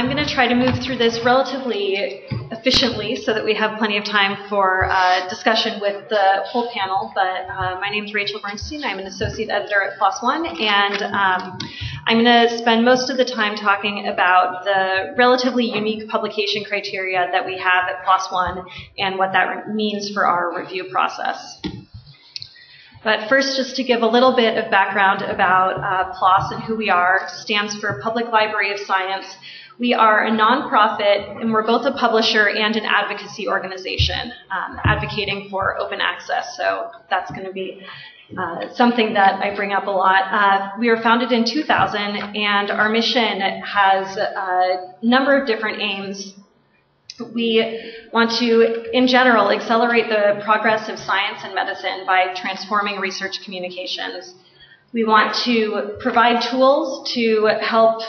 I'm going to try to move through this relatively efficiently so that we have plenty of time for discussion with the whole panel. But my name is Rachel Bernstein. I'm an associate editor at PLoS One, and I'm going to spend most of the time talking about the relatively unique publication criteria that we have at PLoS One and what that means for our review process. But first, just to give a little bit of background about PLoS and who we are, stands for Public Library of Science. We are a nonprofit, and we're both a publisher and an advocacy organization, advocating for open access. So that's going to be something that I bring up a lot. We were founded in 2000, and our mission has a number of different aims. We want to, in general, accelerate the progress of science and medicine by transforming research communications. We want to provide tools to help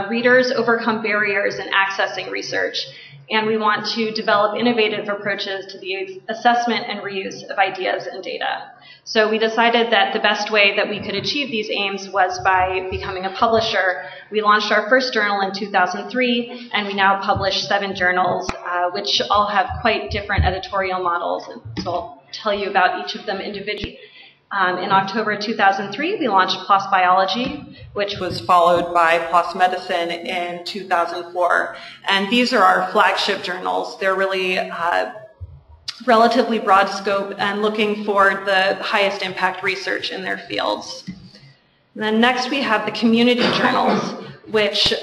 readers overcome barriers in accessing research. And we want to develop innovative approaches to the assessment and reuse of ideas and data. So we decided that the best way that we could achieve these aims was by becoming a publisher. We launched our first journal in 2003, and we now publish 7 journals, which all have quite different editorial models. And so I'll tell you about each of them individually. In October 2003, we launched PLoS Biology, which was followed by PLoS Medicine in 2004. And these are our flagship journals. They're really relatively broad scope and looking for the highest impact research in their fields. And then next we have the community journals, which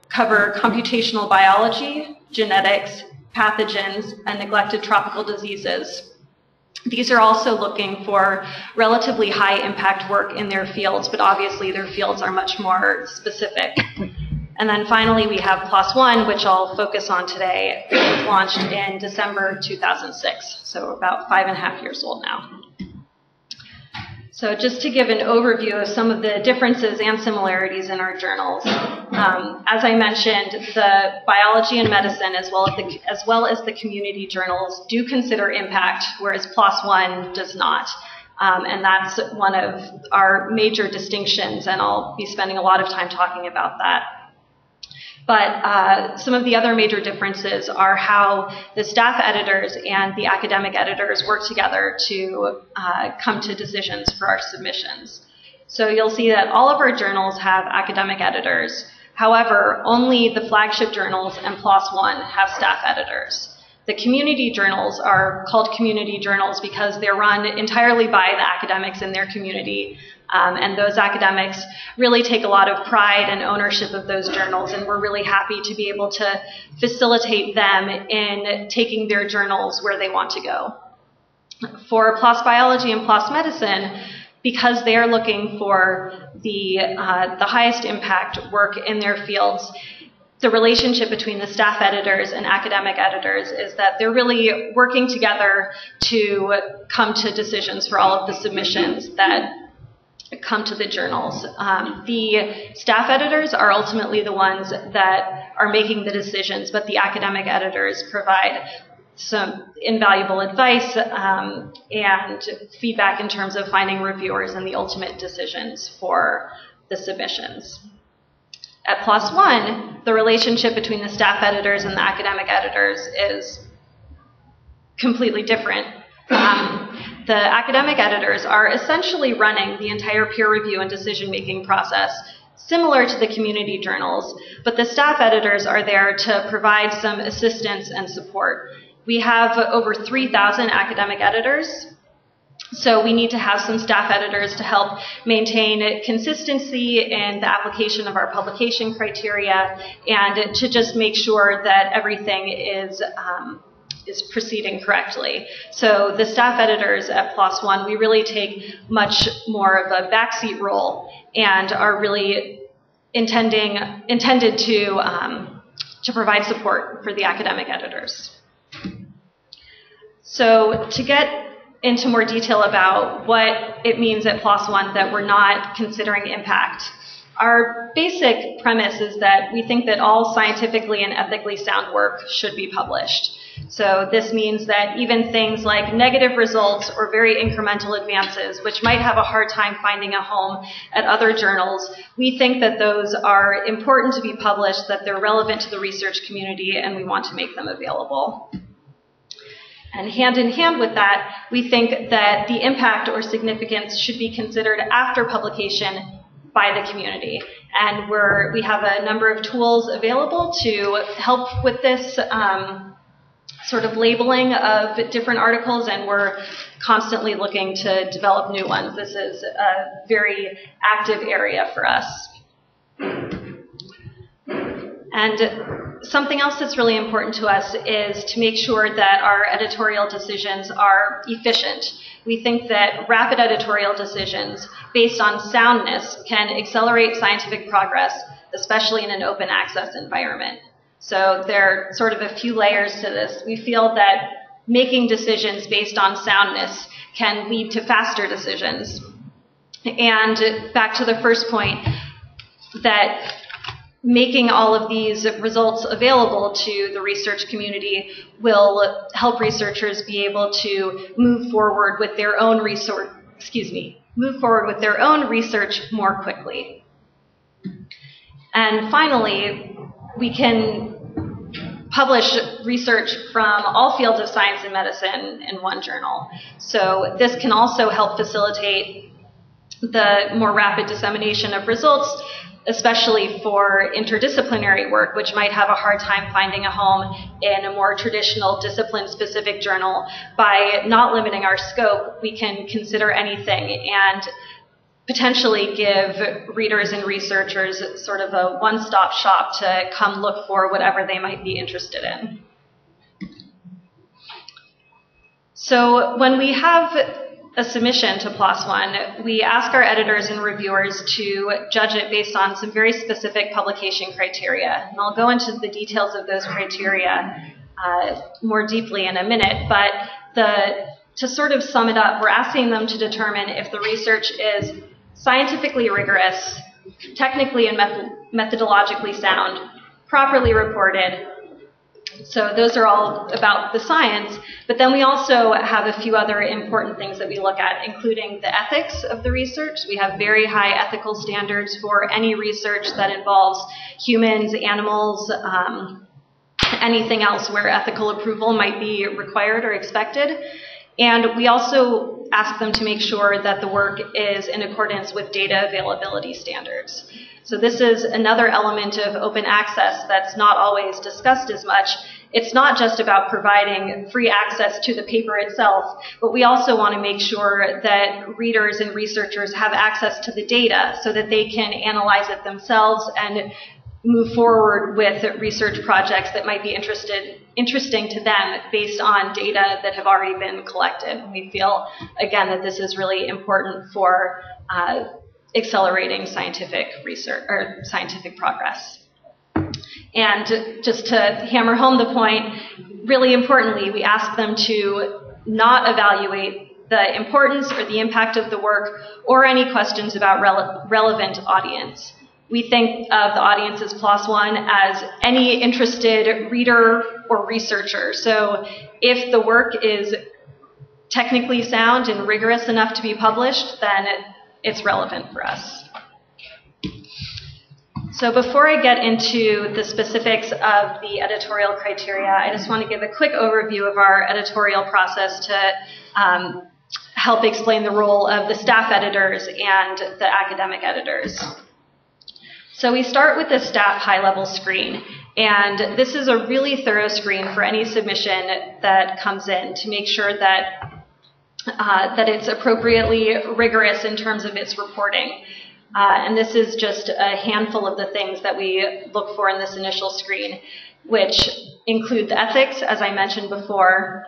cover computational biology, genetics, pathogens, and neglected tropical diseases. These are also looking for relatively high impact work in their fields, but obviously their fields are much more specific. And then finally we have PLoS One, which I'll focus on today. It was launched in December 2006, so about 5.5 years old now. So just to give an overview of some of the differences and similarities in our journals. As I mentioned, the biology and medicine, as well as the community journals, do consider impact, whereas PLoS One does not. And that's one of our major distinctions, and I'll be spending a lot of time talking about that. But some of the other major differences are how the staff editors and the academic editors work together to come to decisions for our submissions. So you'll see that all of our journals have academic editors. However, only the flagship journals and PLoS One have staff editors. The community journals are called community journals because they're run entirely by the academics in their community. And those academics really take a lot of pride and ownership of those journals, and we're really happy to be able to facilitate them in taking their journals where they want to go. For PLoS Biology and PLoS Medicine, because they are looking for the highest impact work in their fields, the relationship between the staff editors and academic editors is that they're really working together to come to decisions for all of the submissions that come to the journals. The staff editors are ultimately the ones that are making the decisions, but the academic editors provide some invaluable advice and feedback in terms of finding reviewers and the ultimate decisions for the submissions. At PLoS One, the relationship between the staff editors and the academic editors is completely different. The academic editors are essentially running the entire peer review and decision-making process, similar to the community journals, but the staff editors are there to provide some assistance and support. We have over 3,000 academic editors, so we need to have some staff editors to help maintain consistency in the application of our publication criteria and to just make sure that everything is proceeding correctly. So the staff editors at PLoS One, we really take much more of a backseat role and are really intended to provide support for the academic editors. So to get into more detail about what it means at PLoS One that we're not considering impact, our basic premise is that we think that all scientifically and ethically sound work should be published. So this means that even things like negative results or very incremental advances, which might have a hard time finding a home at other journals, we think that those are important to be published, that they're relevant to the research community, and we want to make them available. And hand in hand with that, we think that the impact or significance should be considered after publication by the community. And we have a number of tools available to help with this sort of labeling of different articles, and we're constantly looking to develop new ones. This is a very active area for us. And something else that's really important to us is to make sure that our editorial decisions are efficient. We think that rapid editorial decisions based on soundness can accelerate scientific progress, especially in an open access environment. So there are sort of a few layers to this. We feel that making decisions based on soundness can lead to faster decisions. And back to the first point, that making all of these results available to the research community will help researchers be able to move forward with their own research more quickly. And finally, we can publish research from all fields of science and medicine in one journal. So this can also help facilitate the more rapid dissemination of results, especially for interdisciplinary work, which might have a hard time finding a home in a more traditional discipline-specific journal. By not limiting our scope, we can consider anything and potentially give readers and researchers sort of a one-stop shop to come look for whatever they might be interested in. So when we have a submission to PLoS One, we ask our editors and reviewers to judge it based on some very specific publication criteria. And I'll go into the details of those criteria more deeply in a minute, but to sort of sum it up, we're asking them to determine if the research is scientifically rigorous, technically and methodologically sound, properly reported. So those are all about the science, but then we also have a few other important things that we look at, including the ethics of the research. We have very high ethical standards for any research that involves humans, animals, anything else where ethical approval might be required or expected. And we also ask them to make sure that the work is in accordance with data availability standards. So this is another element of open access that's not always discussed as much. It's not just about providing free access to the paper itself, but we also want to make sure that readers and researchers have access to the data so that they can analyze it themselves and move forward with research projects that might be interesting to them based on data that have already been collected. We feel, again, that this is really important for accelerating scientific research or scientific progress. And just to hammer home the point, really importantly, we ask them to not evaluate the importance or the impact of the work or any questions about relevant audience. We think of the audience as PLoS One as any interested reader or researcher. So if the work is technically sound and rigorous enough to be published, then it's relevant for us. So before I get into the specifics of the editorial criteria, I just want to give a quick overview of our editorial process to help explain the role of the staff editors and the academic editors. So we start with the staff high-level screen, and this is a really thorough screen for any submission that comes in to make sure that it's appropriately rigorous in terms of its reporting. And this is just a handful of the things that we look for in this initial screen, which include the ethics, as I mentioned before.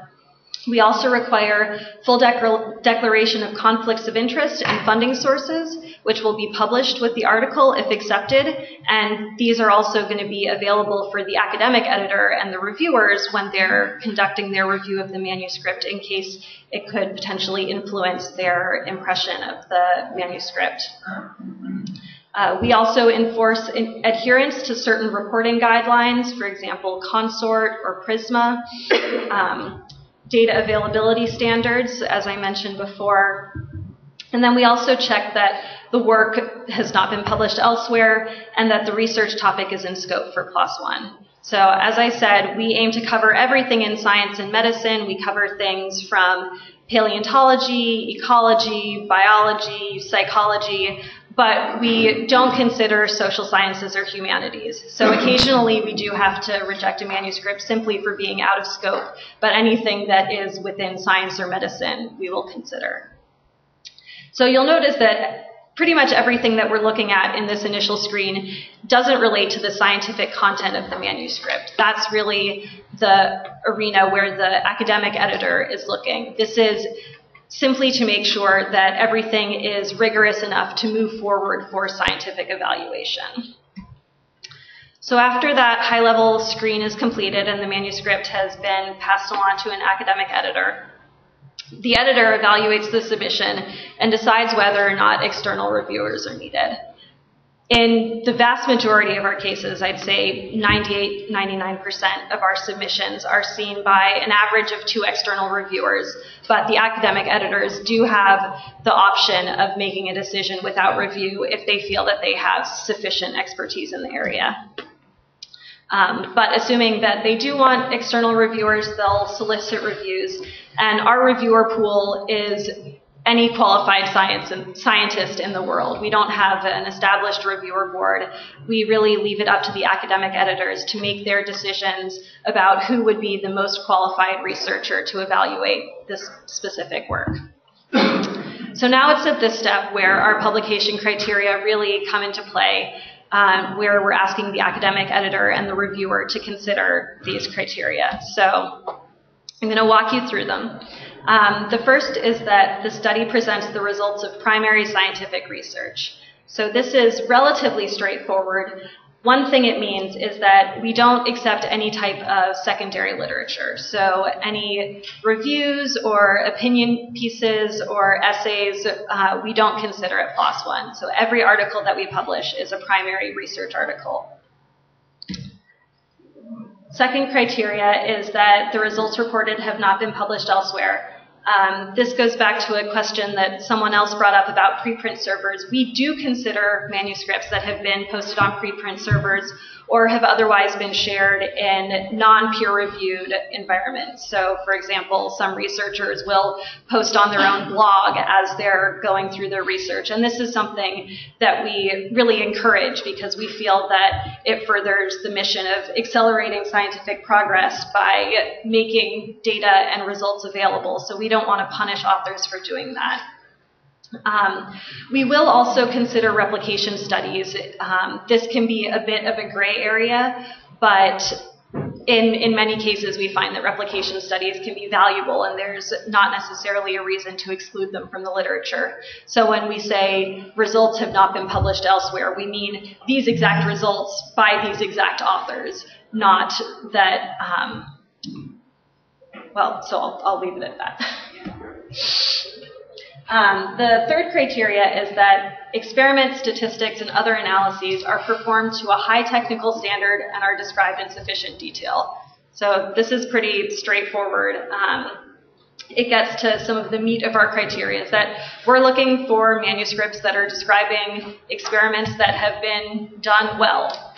We also require full declaration of conflicts of interest and funding sources, which will be published with the article if accepted. And these are also going to be available for the academic editor and the reviewers when they're conducting their review of the manuscript, in case it could potentially influence their impression of the manuscript. We also enforce adherence to certain reporting guidelines, for example, Consort or PRISMA, data availability standards, as I mentioned before. And then we also check that the work has not been published elsewhere and that the research topic is in scope for PLoS One. So as I said, we aim to cover everything in science and medicine. We cover things from paleontology, ecology, biology, psychology, but we don't consider social sciences or humanities. So occasionally we do have to reject a manuscript simply for being out of scope, but anything that is within science or medicine we will consider. So you'll notice that pretty much everything that we're looking at in this initial screen doesn't relate to the scientific content of the manuscript. That's really the arena where the academic editor is looking. This is simply to make sure that everything is rigorous enough to move forward for scientific evaluation. So after that high-level screen is completed and the manuscript has been passed along to an academic editor, the editor evaluates the submission and decides whether or not external reviewers are needed. In the vast majority of our cases, I'd say 98, 99% of our submissions are seen by an average of 2 external reviewers, but the academic editors do have the option of making a decision without review if they feel that they have sufficient expertise in the area. But assuming that they do want external reviewers, they'll solicit reviews, and our reviewer pool is any qualified scientist in the world. We don't have an established reviewer board. We really leave it up to the academic editors to make their decisions about who would be the most qualified researcher to evaluate this specific work. So now it's at this step where our publication criteria really come into play, where we're asking the academic editor and the reviewer to consider these criteria. So I'm going to walk you through them. The first is that the study presents the results of primary scientific research. So this is relatively straightforward. One thing it means is that we don't accept any type of secondary literature. So any reviews or opinion pieces or essays, we don't consider it PLoS One. So every article that we publish is a primary research article. Second criteria is that the results reported have not been published elsewhere. This goes back to a question that someone else brought up about preprint servers. We do consider manuscripts that have been posted on preprint servers or have otherwise been shared in non-peer-reviewed environments. So, for example, some researchers will post on their own blog as they're going through their research. And this is something that we really encourage because we feel that it furthers the mission of accelerating scientific progress by making data and results available. So we don't want to punish authors for doing that. We will also consider replication studies. This can be a bit of a gray area, but in many cases we find that replication studies can be valuable and there's not necessarily a reason to exclude them from the literature. So when we say results have not been published elsewhere, we mean these exact results by these exact authors, not that, well, so I'll leave it at that. The third criteria is that experiments, statistics, and other analyses are performed to a high technical standard and are described in sufficient detail. So this is pretty straightforward. It gets to some of the meat of our criteria, is that we're looking for manuscripts that are describing experiments that have been done well.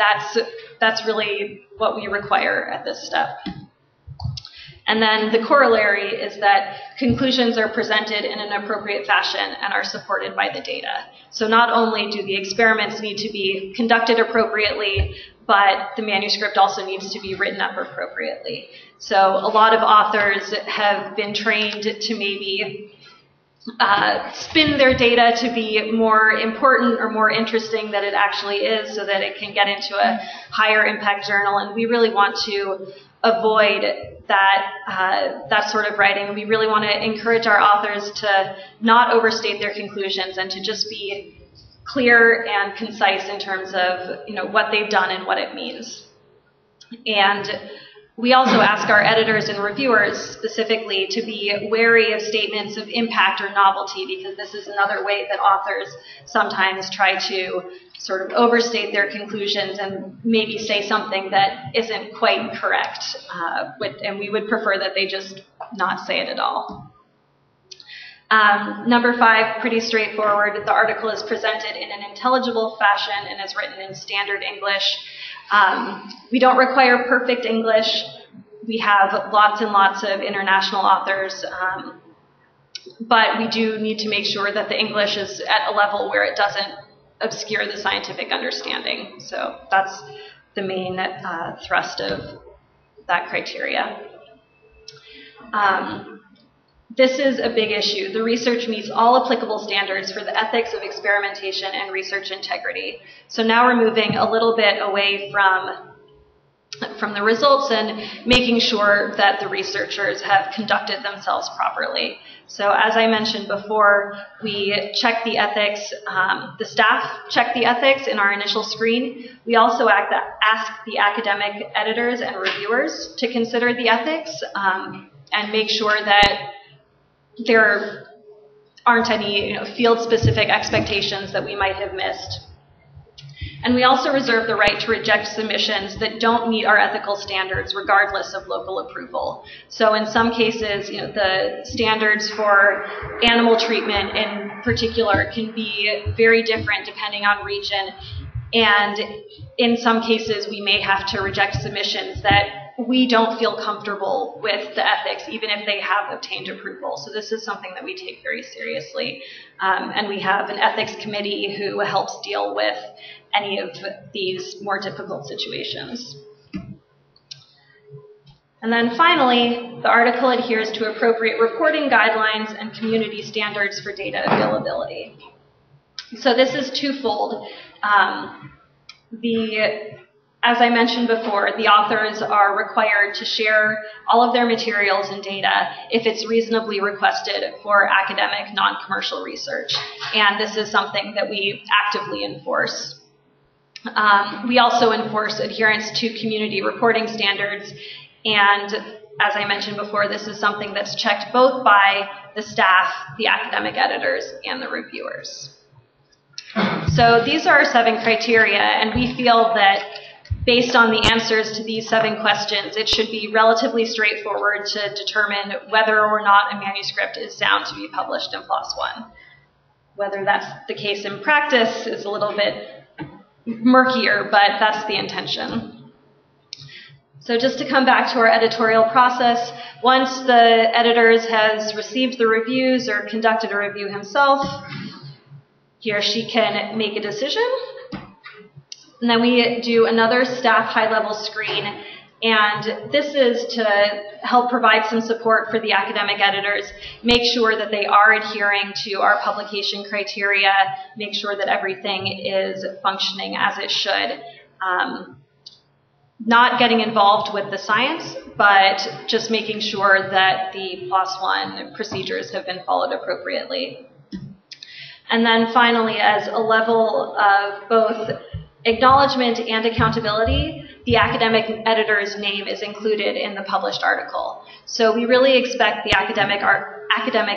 That's really what we require at this step. And then the corollary is that conclusions are presented in an appropriate fashion and are supported by the data. So not only do the experiments need to be conducted appropriately, but the manuscript also needs to be written up appropriately. So a lot of authors have been trained to maybe spin their data to be more important or more interesting than it actually is so that it can get into a higher impact journal. And we really want to avoid that sort of writing. We really want to encourage our authors to not overstate their conclusions and to just be clear and concise in terms of what they've done and what it means. And We also ask our editors and reviewers specifically to be wary of statements of impact or novelty, because this is another way that authors sometimes try to sort of overstate their conclusions and maybe say something that isn't quite correct, and we would prefer that they just not say it at all. Number 5, pretty straightforward. The article is presented in an intelligible fashion and is written in standard English. We don't require perfect English. We have lots and lots of international authors, but we do need to make sure that the English is at a level where it doesn't obscure the scientific understanding. So that's the main thrust of that criteria. This is a big issue. The research meets all applicable standards for the ethics of experimentation and research integrity. So now we're moving a little bit away from the results and making sure that the researchers have conducted themselves properly. So as I mentioned before, we check the ethics, the staff check the ethics in our initial screen. We also ask the academic editors and reviewers to consider the ethics and make sure that there aren't any field-specific expectations that we might have missed. And we also reserve the right to reject submissions that don't meet our ethical standards regardless of local approval. So in some cases, the standards for animal treatment in particular can be very different depending on region. And in some cases, we may have to reject submissions that we don't feel comfortable with the ethics, even if they have obtained approval. So this is something that we take very seriously. And we have an ethics committee who helps deal with any of these more difficult situations. And then finally, the article adheres to appropriate reporting guidelines and community standards for data availability. So this is twofold. As I mentioned before, the authors are required to share all of their materials and data if it's reasonably requested for academic, non-commercial research. And this is something that we actively enforce. We also enforce adherence to community reporting standards. And as I mentioned before, this is something that's checked both by the staff, the academic editors, and the reviewers. So these are our 7 criteria, and we feel that based on the answers to these 7 questions, it should be relatively straightforward to determine whether or not a manuscript is sound to be published in PLoS One. Whether that's the case in practice is a little bit murkier, but that's the intention. So just to come back to our editorial process, once the editor has received the reviews or conducted a review himself, he or she can make a decision. And then we do another staff high-level screen, and this is to help provide some support for the academic editors, make sure that they are adhering to our publication criteria, make sure that everything is functioning as it should. Not getting involved with the science, but just making sure that the PLoS One procedures have been followed appropriately. And then finally, as a level of both acknowledgement and accountability, the academic editor's name is included in the published article. So we really expect the academic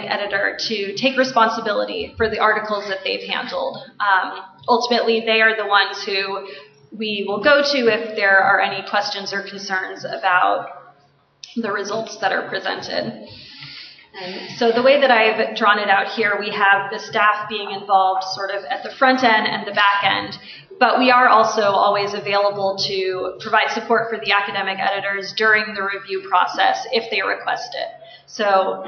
editor to take responsibility for the articles that they've handled. Ultimately, they are the ones who we will go to if there are any questions or concerns about the results that are presented. And so the way that I've drawn it out here, we have the staff being involved sort of at the front end and the back end, but we are also always available to provide support for the academic editors during the review process if they request it. So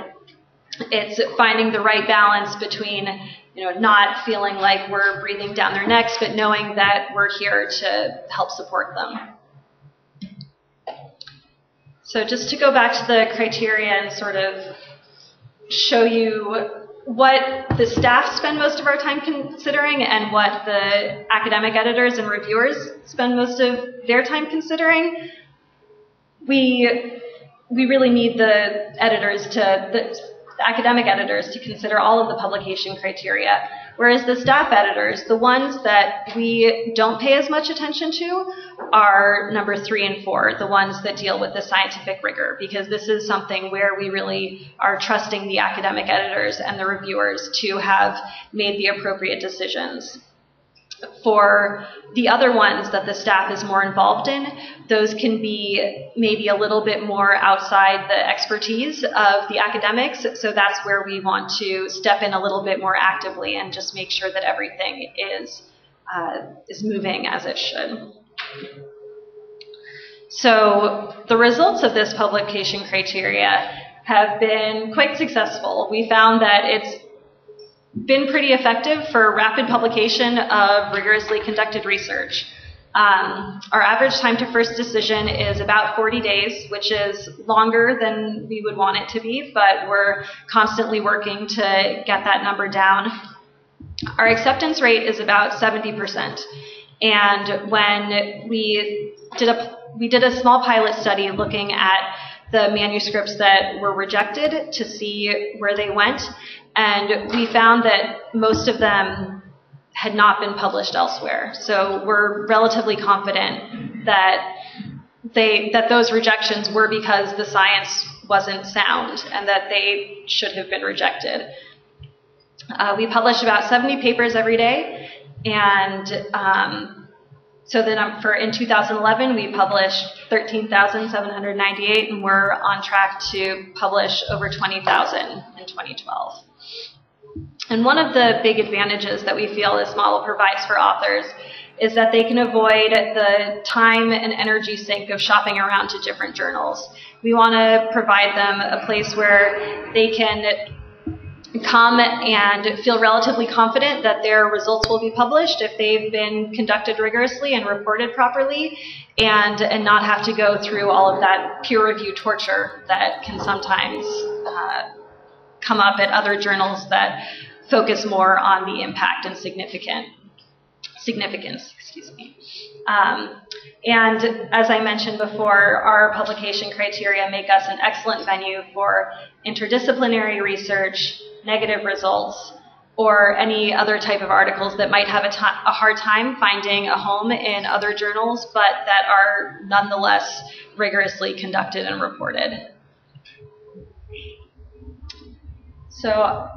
it's finding the right balance between not feeling like we're breathing down their necks, but knowing that we're here to help support them. So just to go back to the criteria and sort of show you what the staff spend most of our time considering and what the academic editors and reviewers spend most of their time considering, we really need the academic editors to consider all of the publication criteria. Whereas the staff editors, the ones that we don't pay as much attention to, are number 3 and 4, the ones that deal with the scientific rigor, because this is something where we really are trusting the academic editors and the reviewers to have made the appropriate decisions. For the other ones that the staff is more involved in, those can be maybe a little bit more outside the expertise of the academics, so that's where we want to step in a little bit more actively and just make sure that everything is moving as it should. So the results of this publication criteria have been quite successful. We found that it's been pretty effective for rapid publication of rigorously conducted research. Our average time to first decision is about 40 days, which is longer than we would want it to be, but we're constantly working to get that number down. Our acceptance rate is about 70%. And when we did a small pilot study looking at the manuscripts that were rejected to see where they went, and we found that most of them had not been published elsewhere. So we're relatively confident that those rejections were because the science wasn't sound and that they should have been rejected. We publish about 70 papers every day, and so then in 2011 we published 13,798, and we're on track to publish over 20,000 in 2012. And one of the big advantages that we feel this model provides for authors is that they can avoid the time and energy sink of shopping around to different journals. We want to provide them a place where they can come and feel relatively confident that their results will be published if they've been conducted rigorously and reported properly, and not have to go through all of that peer review torture that can sometimes come up at other journals that focus more on the impact and significance. And as I mentioned before, our publication criteria make us an excellent venue for interdisciplinary research, negative results, or any other type of articles that might have a hard time finding a home in other journals, but that are nonetheless rigorously conducted and reported. So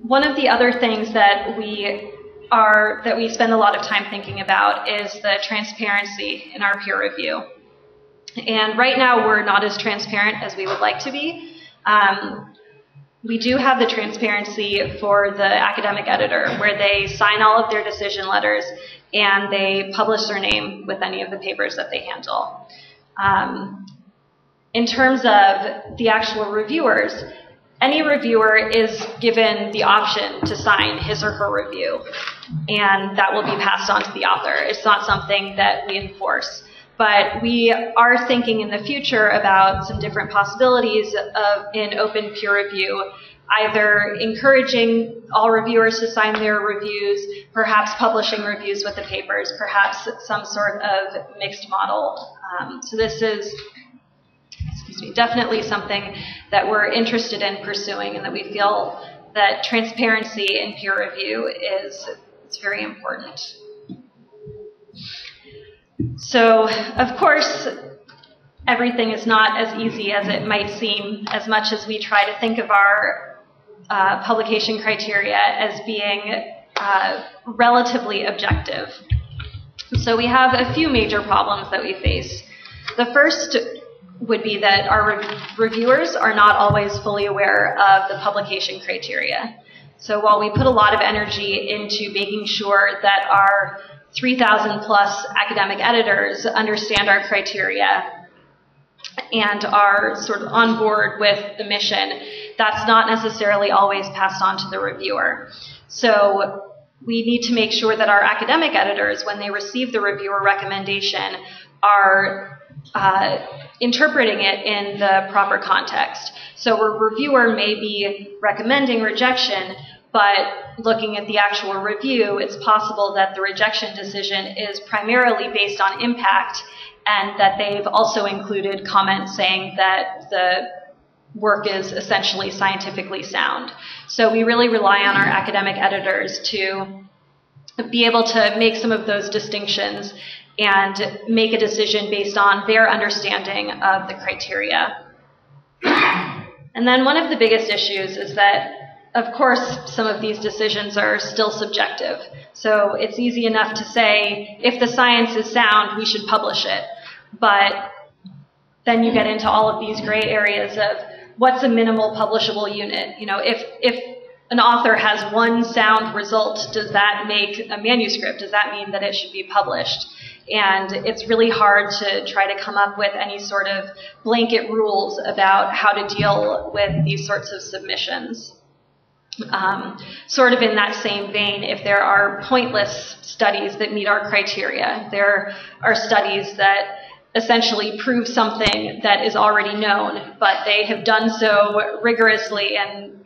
one of the other things that we spend a lot of time thinking about is the transparency in our peer review. And right now we're not as transparent as we would like to be. We do have the transparency for the academic editor, where they sign all of their decision letters and they publish their name with any of the papers that they handle. In terms of the actual reviewers, any reviewer is given the option to sign his or her review, and that will be passed on to the author. It's not something that we enforce. But we are thinking in the future about some different possibilities in open peer review, either encouraging all reviewers to sign their reviews, perhaps publishing reviews with the papers, perhaps some sort of mixed model. So this is definitely something that we're interested in pursuing, and that we feel that transparency in peer review is very important. So, of course, everything is not as easy as it might seem, as much as we try to think of our publication criteria as being relatively objective. So we have a few major problems that we face. The first would be that our reviewers are not always fully aware of the publication criteria. So while we put a lot of energy into making sure that our 3,000 plus academic editors understand our criteria and are sort of on board with the mission, that's not necessarily always passed on to the reviewer. So we need to make sure that our academic editors, when they receive the reviewer recommendation, are interpreting it in the proper context. So a reviewer may be recommending rejection, but looking at the actual review, it's possible that the rejection decision is primarily based on impact, and that they've also included comments saying that the work is essentially scientifically sound. So we really rely on our academic editors to be able to make some of those distinctions and make a decision based on their understanding of the criteria. And then one of the biggest issues is that, of course, some of these decisions are still subjective. So it's easy enough to say, if the science is sound, we should publish it. But then you get into all of these gray areas of what's a minimal publishable unit. You know, if an author has one sound result, does that make a manuscript? Does that mean that it should be published? And it's really hard to try to come up with any sort of blanket rules about how to deal with these sorts of submissions. Sort of in that same vein, if there are pointless studies that meet our criteria, there are studies that essentially prove something that is already known, but they have done so rigorously and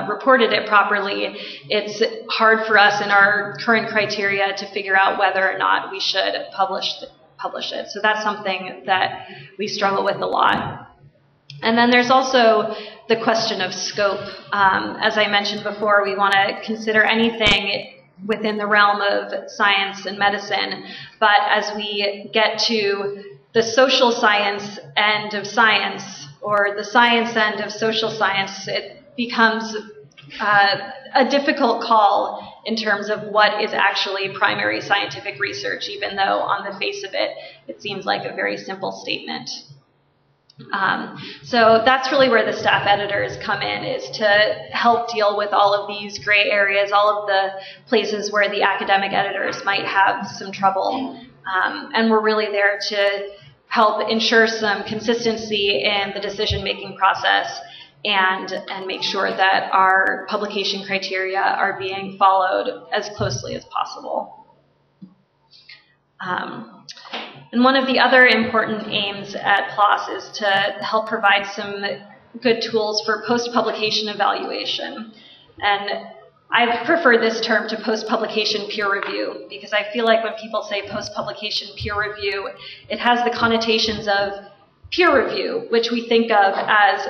reported it properly, it's hard for us in our current criteria to figure out whether or not we should publish it. So that's something that we struggle with a lot. And then there's also the question of scope. As I mentioned before, we want to consider anything within the realm of science and medicine, but as we get to the social science end of science, or the science end of social science, it becomes a difficult call in terms of what is actually primary scientific research, even though on the face of it, it seems like a very simple statement. So that's really where the staff editors come in, is to help deal with all of these gray areas, all of the places where the academic editors might have some trouble. And we're really there to help ensure some consistency in the decision-making process and make sure that our publication criteria are being followed as closely as possible. And one of the other important aims at PLoS is to help provide some good tools for post-publication evaluation. And I prefer this term to post-publication peer review, because I feel like when people say post-publication peer review, it has the connotations of peer review, which we think of as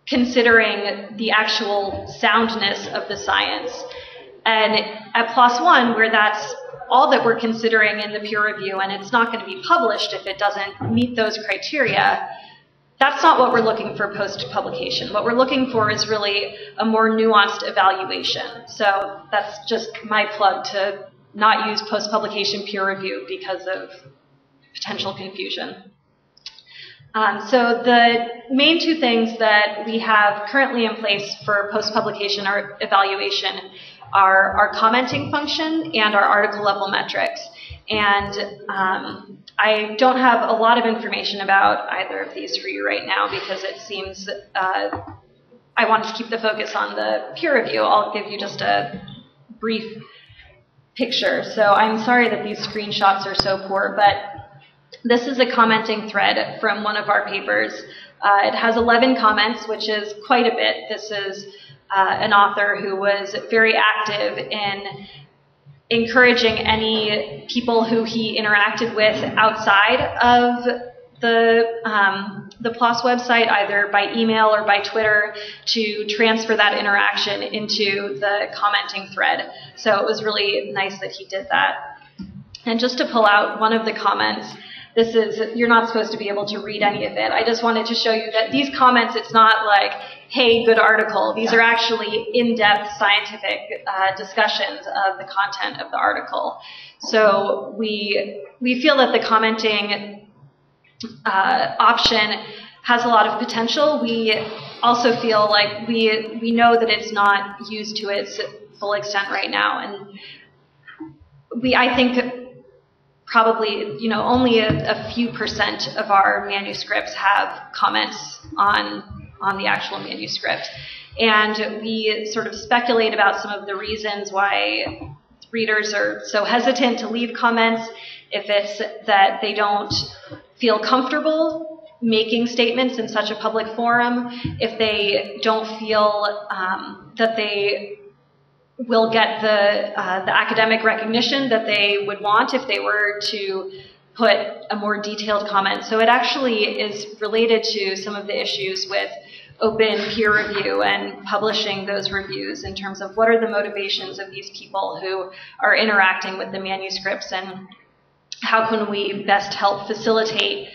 considering the actual soundness of the science. And at PLoS One, where that's all that we're considering in the peer review, and it's not going to be published if it doesn't meet those criteria, that's not what we're looking for post-publication. What we're looking for is really a more nuanced evaluation. So that's just my plug to not use post-publication peer review because of potential confusion. So the main two things that we have currently in place for post-publication or evaluation are our commenting function and our article level metrics. And I don't have a lot of information about either of these for you right now, because it seems I wanted to keep the focus on the peer review. I'll give you just a brief picture. So I'm sorry that these screenshots are so poor, but this is a commenting thread from one of our papers. It has 11 comments, which is quite a bit. This is an author who was very active in encouraging any people who he interacted with outside of the PLoS website, either by email or by Twitter, to transfer that interaction into the commenting thread. So it was really nice that he did that. And just to pull out one of the comments, this is, you're not supposed to be able to read any of it. I just wanted to show you that these comments, it's not like, hey, good article. These are actually in-depth scientific discussions of the content of the article. So we feel that the commenting option has a lot of potential. We also feel like we know that it's not used to its full extent right now. And I think probably, only a few percent of our manuscripts have comments on the actual manuscript. And we sort of speculate about some of the reasons why readers are so hesitant to leave comments. If it's that they don't feel comfortable making statements in such a public forum, if they don't feel that they will get the academic recognition that they would want if they were to put a more detailed comment. So it actually is related to some of the issues with open peer review and publishing those reviews in terms of what are the motivations of these people who are interacting with the manuscripts, and how can we best help facilitate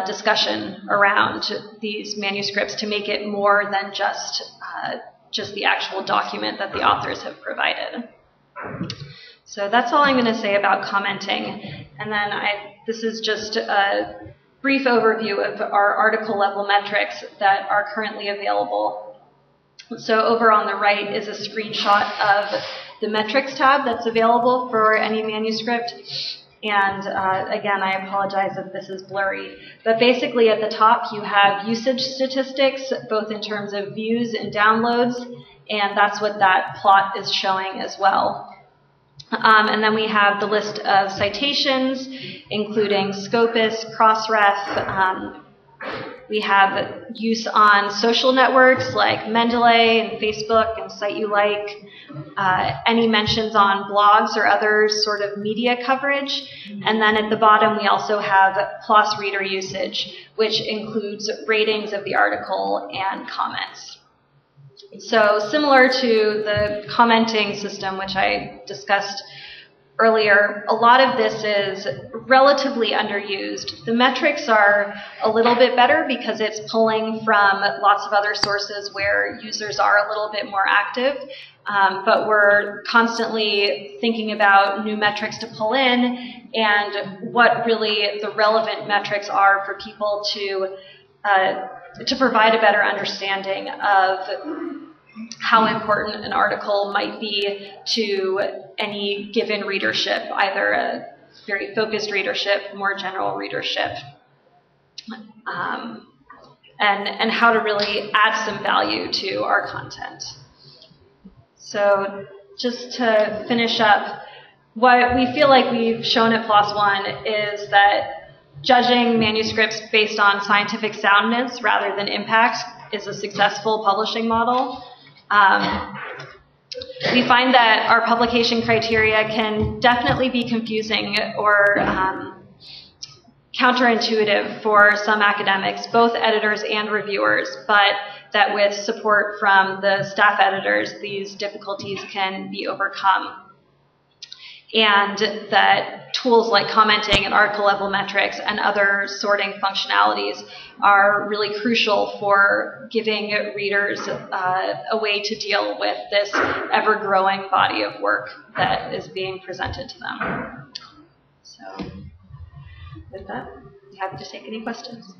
discussion around these manuscripts to make it more than just the actual document that the authors have provided. So that's all I'm going to say about commenting. And then this is just a brief overview of our article level metrics that are currently available. So over on the right is a screenshot of the metrics tab that's available for any manuscript. And again, I apologize if this is blurry. But basically at the top you have usage statistics, both in terms of views and downloads, and that's what that plot is showing as well. And then we have the list of citations, including Scopus, Crossref. We have use on social networks like Mendeley and Facebook and Cite You Like, any mentions on blogs or other sort of media coverage. And then at the bottom we also have PLoS reader usage, which includes ratings of the article and comments. So similar to the commenting system, which I discussed earlier, a lot of this is relatively underused. The metrics are a little bit better because it's pulling from lots of other sources where users are a little bit more active, but we're constantly thinking about new metrics to pull in and what really the relevant metrics are for people to provide a better understanding of how important an article might be to any given readership, either a very focused readership, more general readership, and how to really add some value to our content. So just to finish up, what we feel like we've shown at PLoS One is that judging manuscripts based on scientific soundness rather than impact is a successful publishing model. We find that our publication criteria can definitely be confusing or counterintuitive for some academics, both editors and reviewers, but that with support from the staff editors, these difficulties can be overcome. And that tools like commenting and article level metrics and other sorting functionalities are really crucial for giving readers a way to deal with this ever-growing body of work that is being presented to them. So with that, I'm happy to take any questions.